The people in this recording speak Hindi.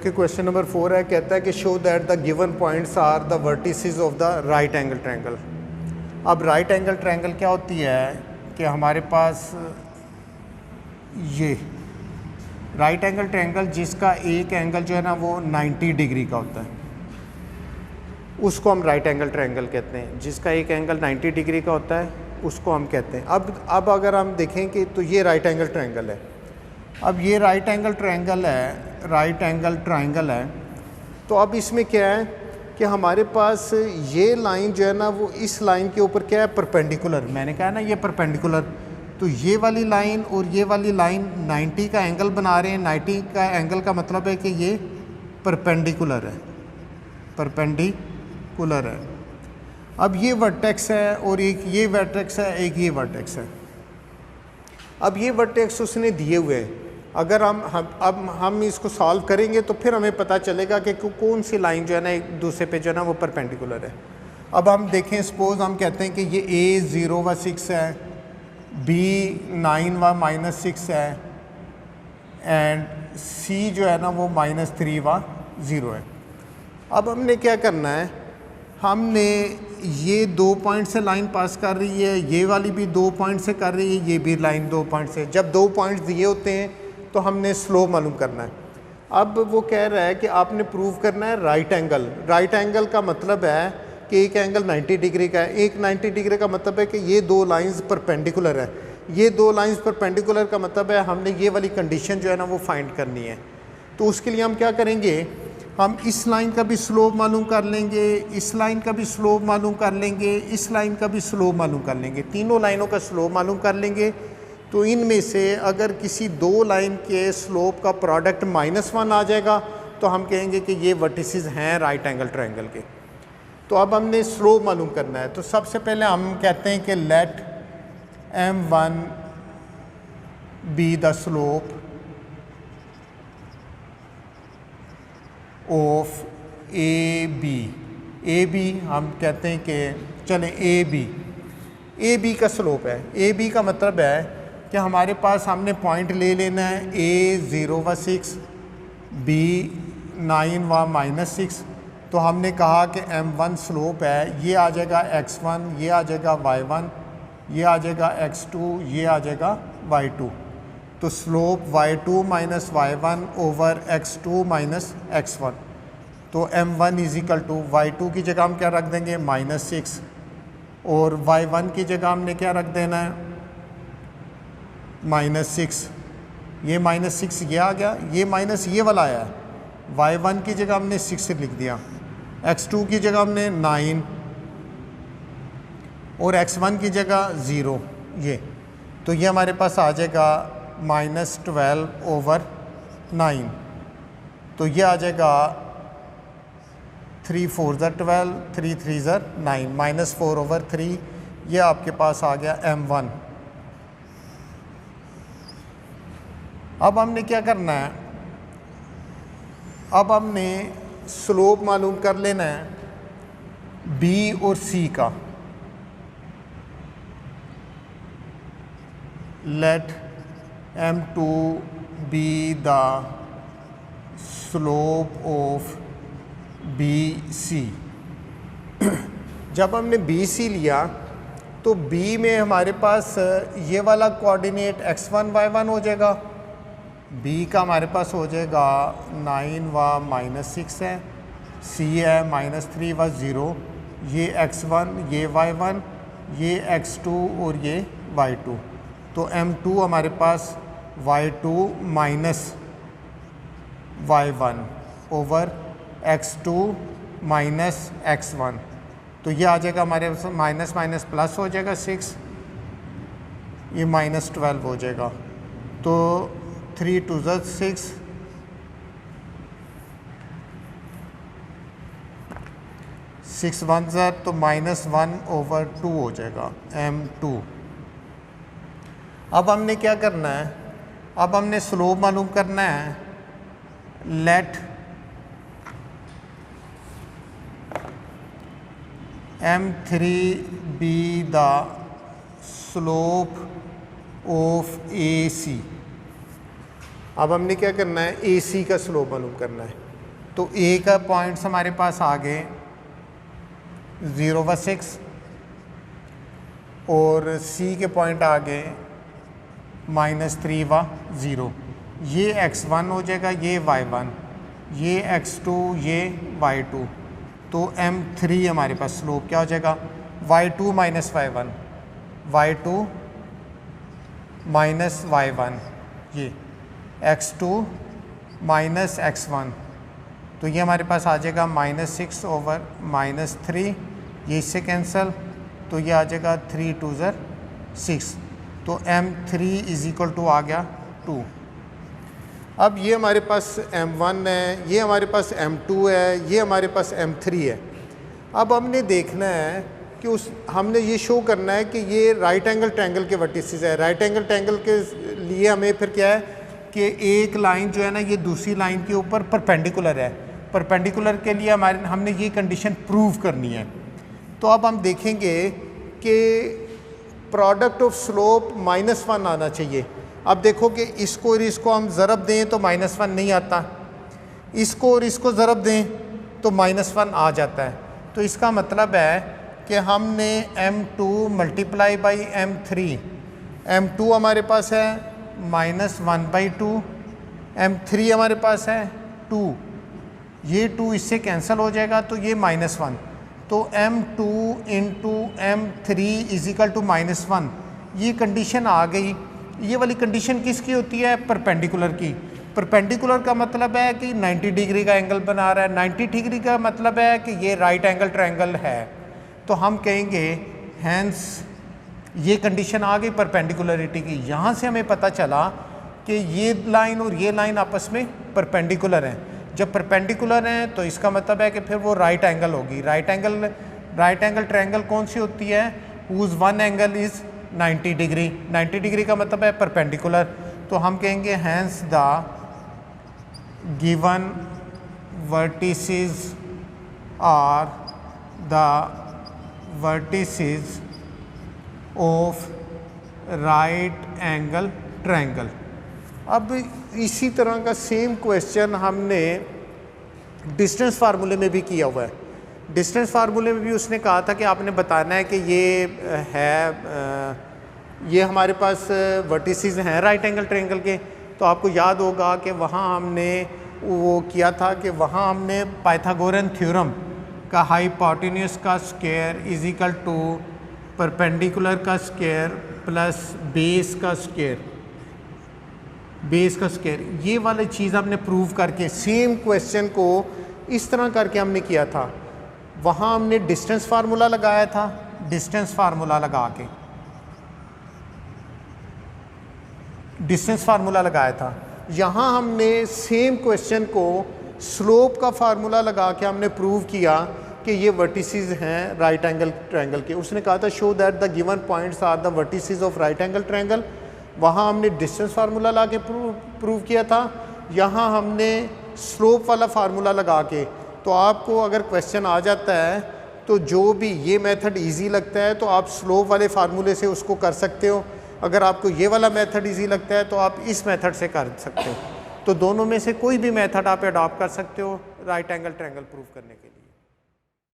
कि क्वेश्चन नंबर 4 है, कहता है कि show that the given points are the vertices of the right angle triangle. अब राइट एंगल ट्रायंगल क्या होती है कि हमारे पास ये राइट एंगल ट्रायंगल जिसका एक एंगल जो है ना वो 90 डिग्री का होता है, उसको हम राइट एंगल ट्रायंगल कहते हैं। जिसका एक एंगल 90 डिग्री का होता है उसको हम कहते हैं। अब अगर हम देखें कि तो ये राइट एंगल ट्रायंगल है। अब ये राइट एंगल ट्रायंगल है, तो अब इसमें क्या है कि हमारे पास ये लाइन जो है ना वो इस लाइन के ऊपर क्या है, परपेंडिकुलर। मैंने कहा ना ये परपेंडिकुलर, तो ये वाली लाइन और ये वाली लाइन 90 का एंगल बना रहे हैं। 90 का एंगल का मतलब है कि ये परपेंडिकुलर है, परपेंडिकुलर है। अब ये वर्टेक्स है और एक ये वर्टेक्स है, एक ये वर्टेक्स है। अब ये वर्टेक्स उसने दिए हुए हैं। अगर हम इसको सॉल्व करेंगे तो फिर हमें पता चलेगा कि कौन सी लाइन जो है ना एक दूसरे पे जो है ना वो परपेंडिकुलर है। अब हम देखें, सपोज हम कहते हैं कि ये A 0 व 6 है, B 9 व -6 है एंड C जो है ना वो -3 व 0 है। अब हमने क्या करना है, हमने ये 2 पॉइंट से लाइन पास कर रही है, ये वाली भी 2 पॉइंट से कर रही है, ये भी लाइन 2 पॉइंट से। जब 2 पॉइंट्स दिए होते हैं तो हमने स्लोप मालूम करना है। अब वो कह रहा है कि आपने प्रूव करना है राइट एंगल। राइट एंगल का मतलब है कि एक एंगल 90 डिग्री का है। एक 90 डिग्री का मतलब है कि ये 2 लाइंस परपेंडिकुलर है। ये 2 लाइंस परपेंडिकुलर का मतलब है हमने ये वाली कंडीशन जो है ना वो फाइंड करनी है। तो उसके लिए हम क्या करेंगे, हम इस लाइन का भी स्लोप मालूम कर लेंगे, इस लाइन का भी स्लोप मालूम कर लेंगे, इस लाइन का भी स्लोप मालूम कर लेंगे। तीनों लाइनों का स्लोप मालूम कर लेंगे। तो इनमें से अगर किसी 2 लाइन के स्लोप का प्रोडक्ट -1 आ जाएगा तो हम कहेंगे कि ये वर्टिसेस हैं राइट एंगल ट्रायंगल के। तो अब हमने स्लोप मालूम करना है। तो सबसे पहले हम कहते हैं कि let M1 be the slope of A B हम कहते हैं कि चलें ए बी का स्लोप है। ए बी का मतलब है कि हमारे पास हमने पॉइंट ले लेना है A 0 व 6, B 9 व -6। तो हमने कहा कि M1 स्लोप है, ये आ जाएगा x1, ये आ जाएगा y1, ये आ जाएगा x2, ये आ जाएगा y2। तो slope y2 - y1 over x2 - x1। तो M1 = y2 की जगह हम क्या रख देंगे, -6, और y1 की जगह हमने क्या रख देना है, -6। ये -6 ये आ गया, ये माइनस ये वाला आया है। y1 की जगह हमने 6 लिख दिया, x2 की जगह हमने 9 और x1 की जगह 0। ये तो ये हमारे पास आ जाएगा -12 ओवर 9। तो ये आ जाएगा 3 4 = 12, 3 3 = 9, -4 ओवर 3। ये आपके पास आ गया M1। अब हमने क्या करना है, अब हमने स्लोप मालूम कर लेना है B और C का। Let M2 be the slope of BC। जब हमने BC लिया तो B में हमारे पास ये वाला कोऑर्डिनेट x1 y1 हो जाएगा। B का हमारे पास हो जाएगा 9 व -6 है, C है -3 व 0, ये x1, ये y1, ये x2 और ये y2। तो M2 हमारे पास y2 - y1 over x2 - x1। तो ये आ जाएगा हमारे पास माइनस प्लस हो जाएगा 6, ये -12 हो जाएगा। तो 3 2 = 6, 6 1 = तो -1 ओवर 2 हो जाएगा M2। अब हमने क्या करना है, अब हमने स्लोप मालूम करना है। Let M3 be the slope of AC। अब हमने क्या करना है, AC का स्लोप मालूम करना है। तो ए का पॉइंट्स हमारे पास आ गए 0 व 6 और सी के पॉइंट आ गए -3 व 0। ये x1 हो जाएगा, ये y1, ये x2, ये y2। तो m3 हमारे पास स्लोप क्या हो जाएगा, y2 minus y1, y2 minus y1, ये x2 माइनस x1। तो ये हमारे पास आ जाएगा -6 ओवर -3, ये इससे कैंसिल, तो ये आ जाएगा 3 2 6। तो m3 इज इक्वल टू आ गया 2। अब ये हमारे पास m1 है, ये हमारे पास m2 है, ये हमारे पास m3 है। अब हमने देखना है कि हमने ये शो करना है कि ये राइट एंगल ट्रायंगल के वर्टिसेस है। राइट एंगल ट्रायंगल के लिए हमें फिर क्या है कि एक लाइन जो है ना ये दूसरी लाइन के ऊपर परपेंडिकुलर है। परपेंडिकुलर के लिए हमने ये कंडीशन प्रूव करनी है। तो अब हम देखेंगे कि प्रोडक्ट ऑफ स्लोप -1 आना चाहिए। अब देखो कि इसको और इसको हम ज़रब दें तो -1 नहीं आता, इसको और इसको ज़रब दें तो -1 आ जाता है। तो इसका मतलब है कि हमने m2 multiply by m3, m2 हमारे पास है -1/2, m3 हमारे पास है 2, ये 2 इससे कैंसिल हो जाएगा, तो ये -1। तो m2 into m3 is equal to -1। ये कंडीशन आ गई। ये वाली कंडीशन किसकी होती है, परपेंडिकुलर की। परपेंडिकुलर का मतलब है कि 90 डिग्री का एंगल बना रहा है। 90 डिग्री का मतलब है कि ये राइट एंगल ट्रायंगल है। तो हम कहेंगे हैंस ये कंडीशन आ गई परपेंडिकुलरिटी की। यहाँ से हमें पता चला कि ये लाइन और ये लाइन आपस में परपेंडिकुलर हैं। जब परपेंडिकुलर हैं तो इसका मतलब है कि फिर वो राइट एंगल होगी। राइट एंगल ट्रायंगल कौन सी होती है, whose one angle is 90 degree. 90 degree का मतलब है परपेंडिकुलर। तो हम कहेंगे hence the given vertices are the vertices of right angle triangle. अब इसी तरह का सेम क्वेश्चन हमने डिस्टेंस फार्मूले में भी किया हुआ है। डिस्टेंस फार्मूले में भी उसने कहा था कि आपने बताना है कि ये हमारे पास वर्टिसेस हैं राइट एंगल ट्रायंगल के। तो आपको याद होगा कि वहाँ हमने वो किया था कि वहाँ हमने पाइथागोरन थ्योरम का हाइपोटेन्यूज का square is equal to perpendicular का स्क्वायर प्लस बेस का स्क्वायर, ये वाली चीज़ हमने प्रूव करके सेम क्वेश्चन को इस तरह करके हमने किया था। वहाँ हमने डिस्टेंस फार्मूला लगाया था, डिस्टेंस फार्मूला लगाया था। यहाँ हमने सेम क्वेश्चन को स्लोप का फार्मूला लगा के हमने प्रूव किया कि ये वर्टिसेस हैं राइट एंगल ट्रायंगल के। उसने कहा था show that the given points are the vertices of right angle triangle. वहाँ हमने डिस्टेंस फार्मूला ला के प्रूव किया था। यहाँ हमने स्लोप वाला फार्मूला लगा के। तो आपको अगर क्वेश्चन आ जाता है तो जो भी ये मेथड इजी लगता है तो आप स्लोप वाले फार्मूले से उसको कर सकते हो। अगर आपको ये वाला मेथड इजी लगता है तो आप इस मेथड से कर सकते हो। तो दोनों में से कोई भी मेथड आप अडॉप्ट कर सकते हो राइट एंगल ट्रायंगल प्रूव करने के लिए।